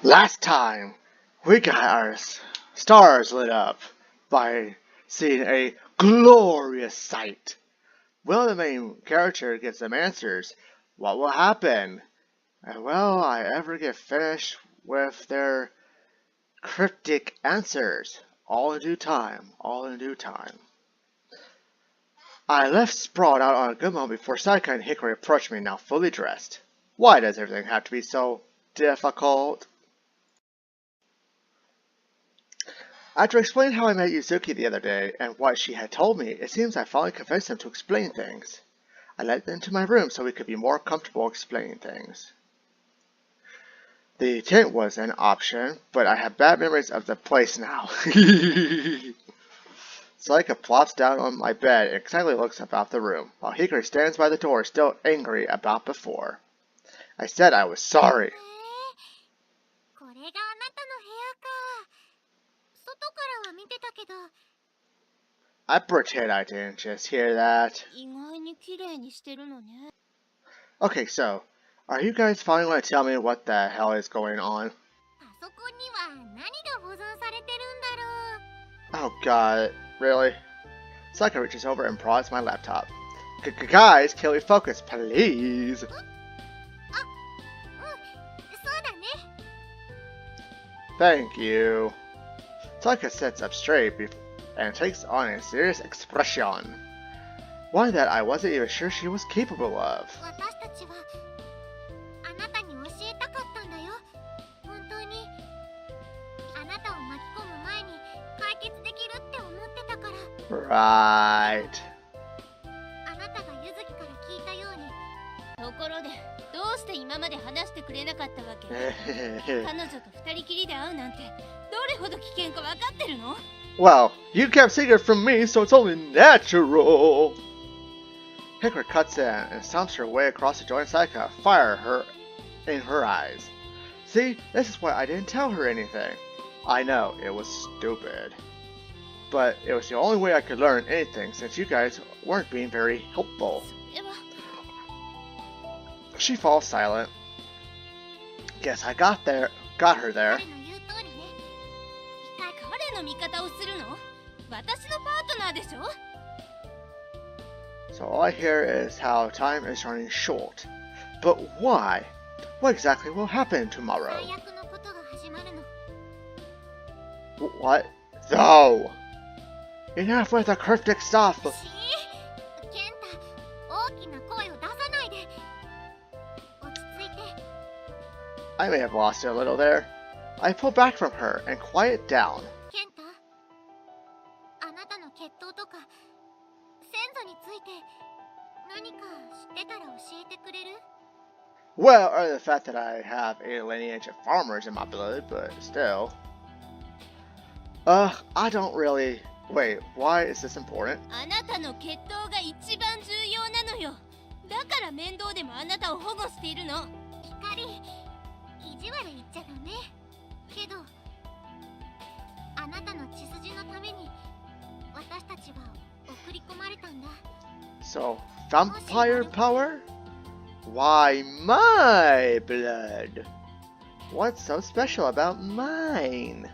Last time, we got our stars lit up by seeing a glorious sight. Will the main character get some answers? What will happen? And will I ever get finished with their cryptic answers? All in due time, all in due time. I left sprawled out on a good moment before Sayaka and Hikari approached me, now fully dressed. Why does everything have to be so difficult? After explaining how I met Yuzuki the other day and what she had told me, it seems I finally convinced them to explain things. I led them to my room so we could be more comfortable explaining things. The tent was an option, but I have bad memories of the place now. Sayaka plops down on my bed and excitedly looks about the room, while Hikari stands by the door, still angry about before. I said I was sorry. I pretend I didn't just hear that. Okay, so, are you guys finally going to tell me what the hell is going on? Oh god, really? Sakura reaches over and prods my laptop. Guys, can we focus, please? Thank you. Sayaka sits up straight and takes on a serious expression. One that I wasn't even sure she was capable of. Right. Well, you kept secret from me, so it's only natural. Hikari cuts in and stomps her way across the joint Sayaka, fire in her eyes. See, this is why I didn't tell her anything. I know, it was stupid. But it was the only way I could learn anything since you guys weren't being very helpful. She falls silent. Guess I got her there. So all I hear is how time is running short. But why? What exactly will happen tomorrow? What? No! Enough with the cryptic stuff! I may have lost it a little there. I pull back from her and quiet down. Well, other than the fact that I have a lineage of farmers in my blood, but still. I don't really... Wait, why is this important? So, vampire power? Why my blood? What's so special about mine?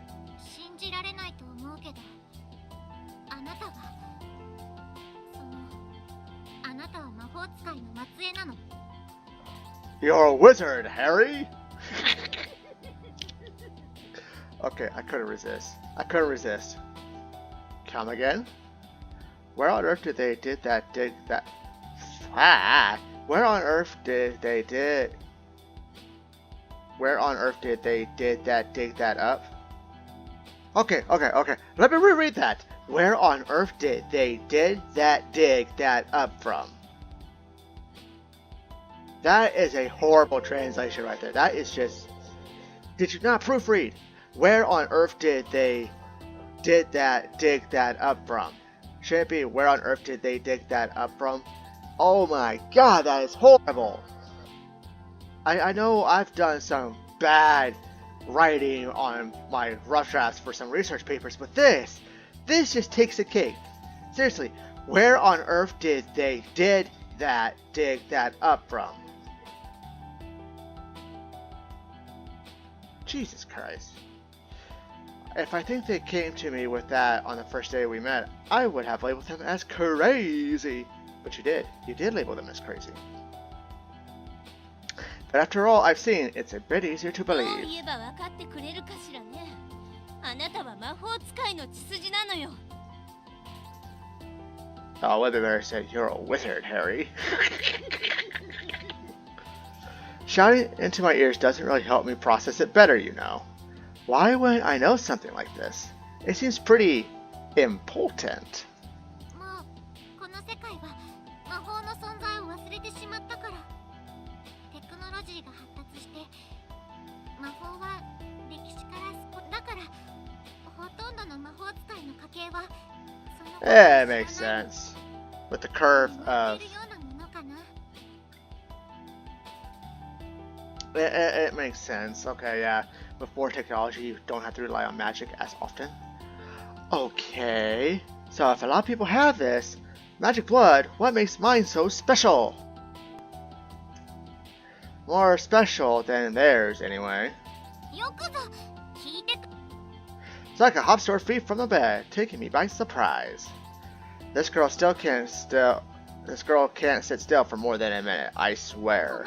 You're a wizard, Harry! Okay, I couldn't resist. Come again? Where on earth did they dig that? Where on earth did they dig that up? Okay. Let me reread that. Where on earth did they dig that up from? That is a horrible translation right there. That is just... Did you not proofread? Where on earth did they dig that up from? Should it be where on earth did they dig that up from? Oh my god, that is horrible. I know I've done some bad writing on my rough drafts for some research papers, but this just takes the cake. Seriously, where on earth did they dig that up from? Jesus Christ. If I think they came to me with that on the first day we met, I would have labeled them as crazy. But you did. You did label them as crazy. But after all I've seen, it's a bit easier to believe. Oh, Weatherbear said, you're a wizard, Harry. Shouting into my ears doesn't really help me process it better, you know. Why wouldn't I know something like this? It seems pretty important. Yeah, it makes sense. With the curve of... It makes sense. Okay, yeah. Before technology, you don't have to rely on magic as often. Okay. So if a lot of people have this, magic blood, what makes mine so special? More special than theirs, anyway. Sayaka hops to her feet from the bed, taking me by surprise. This girl can't sit still for more than a minute, I swear.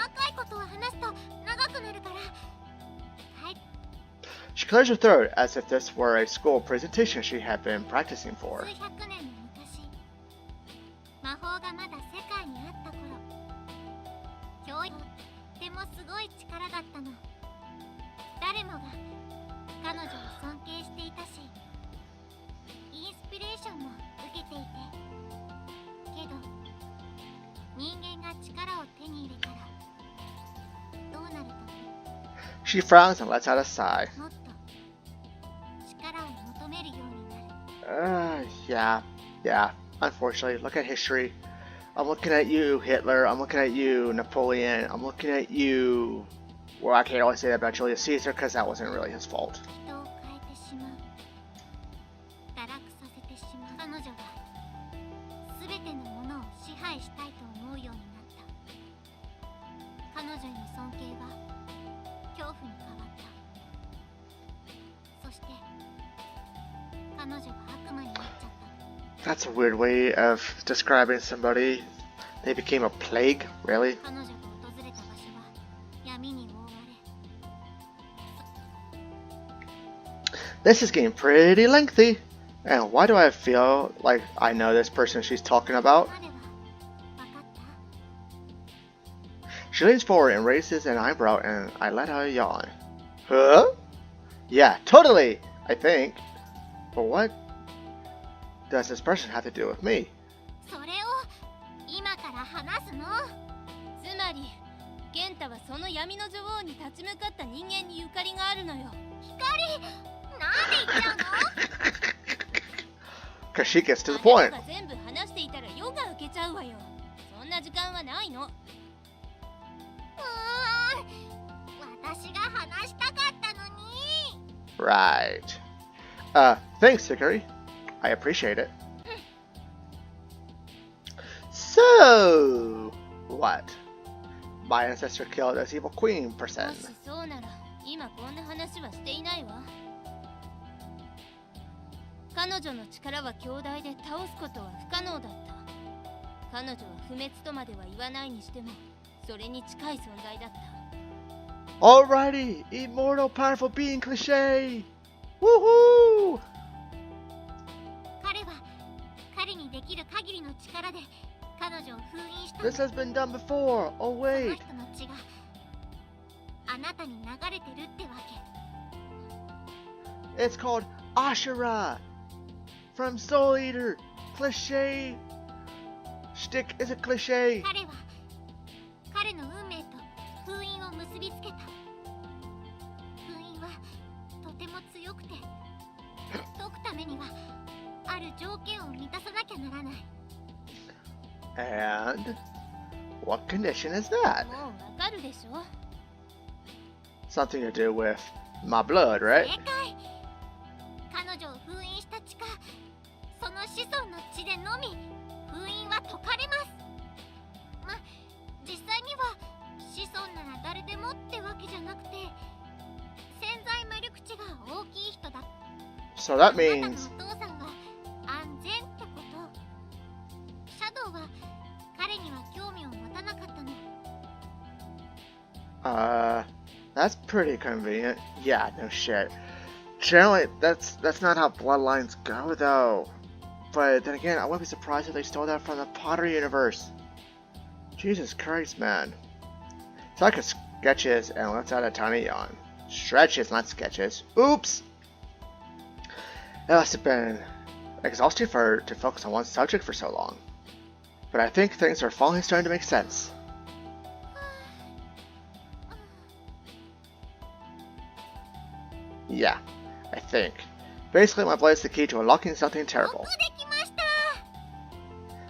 She clears her throat as if this were a school presentation she had been practicing for. She frowns and lets out a sigh. Yeah. Unfortunately, look at history. I'm looking at you, Hitler. I'm looking at you, Napoleon. I'm looking at you... Well, I can't always say that about Julius Caesar because that wasn't really his fault. That's a weird way of describing somebody. They became a plague? Really? This is getting pretty lengthy. And why do I feel like I know this person she's talking about? She leans forward and raises an eyebrow, and I let out a yawn. Huh? Yeah, totally, I think. But what does this person have to do with me? Because she gets to the point. Right. Thanks, Hikari. I appreciate it. So, what? My ancestor killed this evil queen person. Alrighty, immortal, powerful being cliche. Woohoo! This has been done before. Oh wait. It's called Ashura from Soul Eater. Cliche. Shtick is a cliche. And what condition is that? Something to do with my blood, right? So that means... that's pretty convenient. Yeah, no shit. Generally, that's not how bloodlines go, though. But then again, I wouldn't be surprised if they stole that from the Potter universe. Jesus Christ, man. Sayaka sketches and lets out a tiny yawn. Stretches, not sketches. Oops! It must have been exhausting for her to focus on one subject for so long. But I think things are finally starting to make sense. Yeah, I think. Basically, my blade is the key to unlocking something terrible.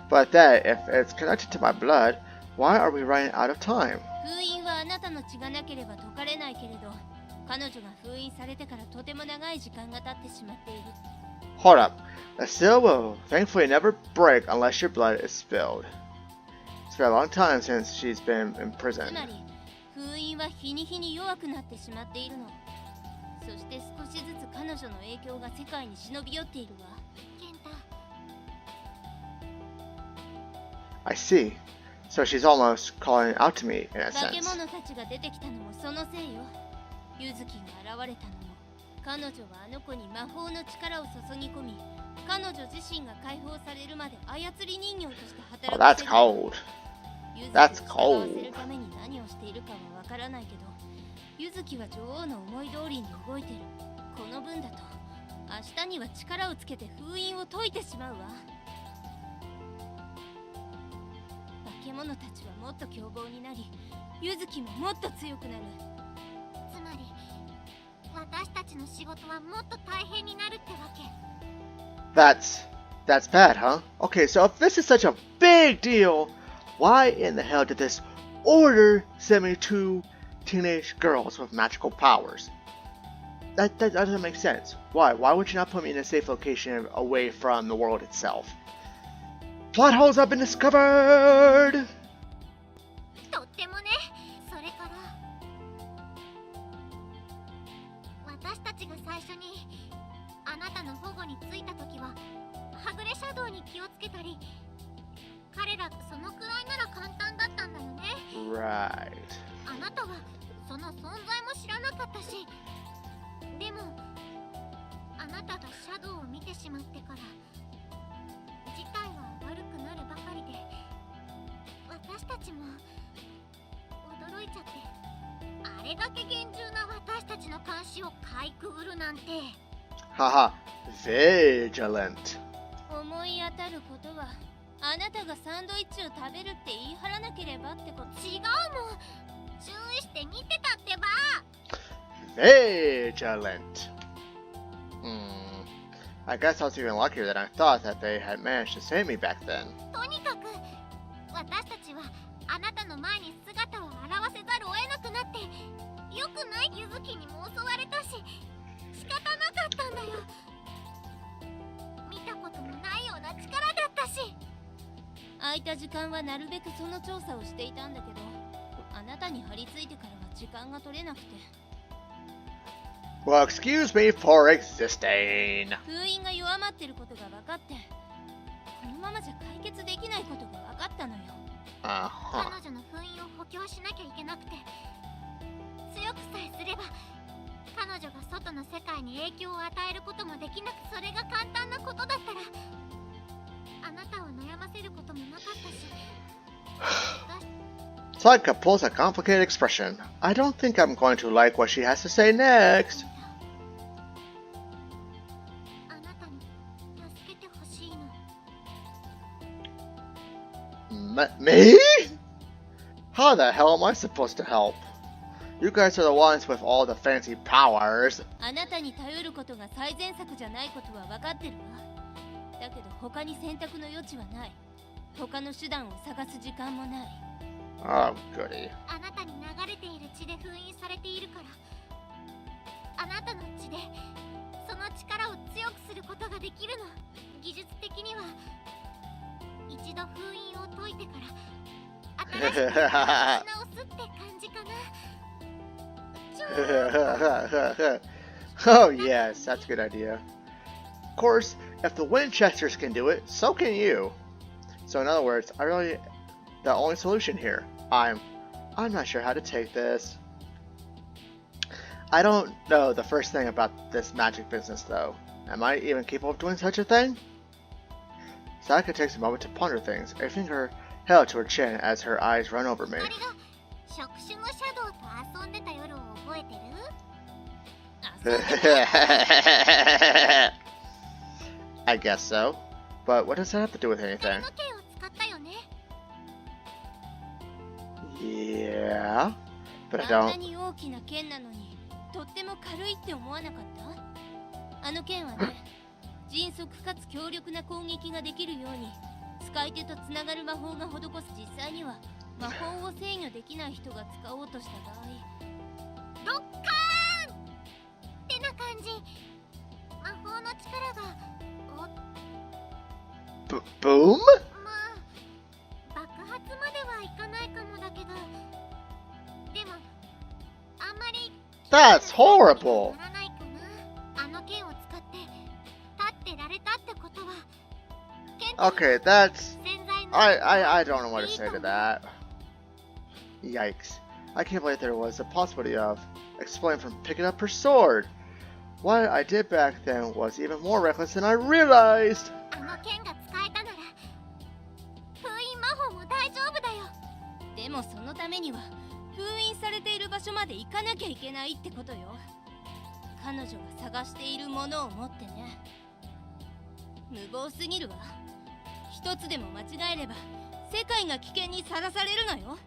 But then, if it's connected to my blood, why are we running out of time? Hold up. The seal will thankfully never break unless your blood is spilled. It's been a long time since she's been imprisoned. I see. So she's almost calling out to me in a sense. Oh, that's cold. That's cold. That's bad, huh? Okay, so if this is such a big deal, why in the hell did this order send me two teenage girls with magical powers? That doesn't make sense. Why? Why would you not put me in a safe location away from the world itself? Plot holes have been discovered! Right. Haha, vigilant. Vigilant. I guess I was even luckier than I thought that they had managed to save me back then. Well, excuse me for existing. Sayaka pulls a complicated expression. I don't think I'm going to like what she has to say next. Me? How the hell am I supposed to help? You guys are the ones with all the fancy powers. Oh, goody. Oh yes, that's a good idea. course, if the Winchesters can do it, so can you. So in other words, the only solution here. I'm not sure how to take this. I don't know the first thing about this magic business though. Am I even capable of doing such a thing? Sayaka takes a moment to ponder things, a finger held to her chin as her eyes run over me. I guess so. But what does that have to do with anything? Yeah, but I don't. とっても軽いって思わなかった？あの剣はね、迅速かつ強力な攻撃ができるように使い手とつながる魔法が施す。実際には魔法を制御できない人が使おうとした場合、ドッカーンってな感じ。魔法の力がブーム？まあ爆発まではいかないかもだけど、でもあんまり That's horrible. Okay, that's... I don't know what to say to that. Yikes. I can't believe there was a possibility of explaining from picking up her sword. What I did back then was even more reckless than I realized. でもそのためには封印されている場所まで行かなきゃいけないってことよ。彼女が探しているものを持ってね。無謀すぎるわ。一つでも間違えれば世界が危険にさらされるのよ。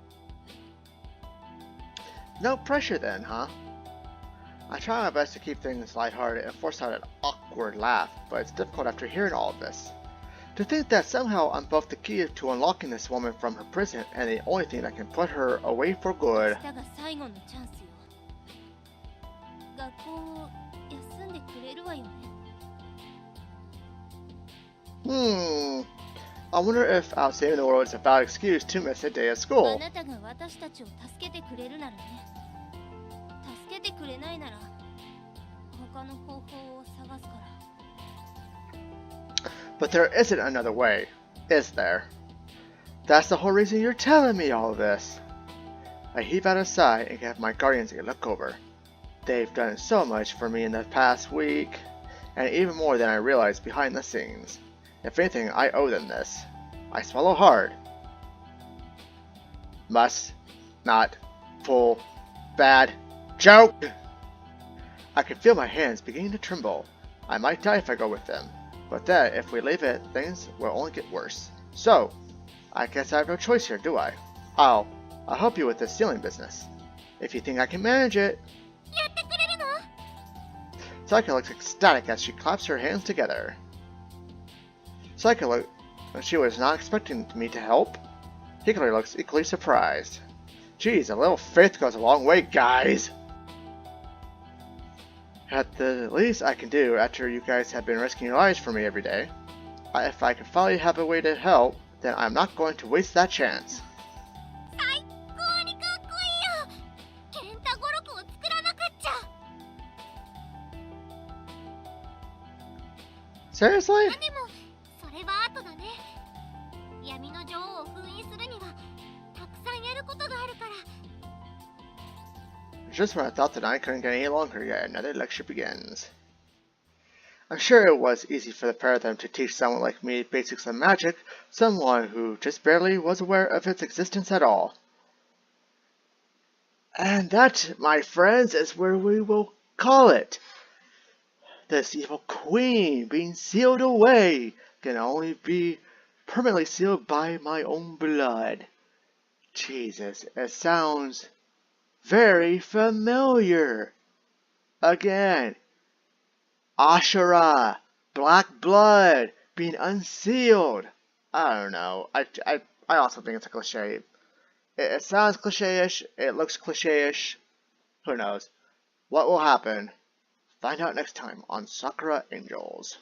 No pressure then, huh? I try my best to keep things lighthearted and force out an awkward laugh, but it's difficult after hearing all of this. To think that somehow I'm both the key to unlocking this woman from her prison and the only thing that can put her away for good. I wonder if out saving the world is a valid excuse to miss a day of school. But there isn't another way, is there? That's the whole reason you're telling me all of this. I heave out a sigh and give my guardians a look over. They've done so much for me in the past week, and even more than I realized behind the scenes. If anything, I owe them this. I swallow hard. Must not pull bad joke. I can feel my hands beginning to tremble. I might die if I go with them. But then, if we leave it, things will only get worse. So, I guess I have no choice here, do I? I'll help you with this stealing business. If you think I can manage it. Sayaka looks ecstatic as she claps her hands together. Sayaka looks like she was not expecting me to help. Hikari looks equally surprised. Geez, a little faith goes a long way, guys! At the least I can do after you guys have been risking your lives for me every day. If I can finally have a way to help, then I'm not going to waste that chance. Seriously? Just when I thought the night couldn't get any longer, yet another lecture begins. I'm sure it was easy for the pair of them to teach someone like me basics of magic, someone who just barely was aware of its existence at all. And that, my friends, is where we will call it. This evil queen being sealed away can only be permanently sealed by my own blood. Jesus, it sounds very familiar. Again, Ashura, black blood, being unsealed. I don't know. I also think it's a cliche. It sounds cliche-ish. It looks cliche-ish. Who knows? What will happen? Find out next time on Sakura Angels.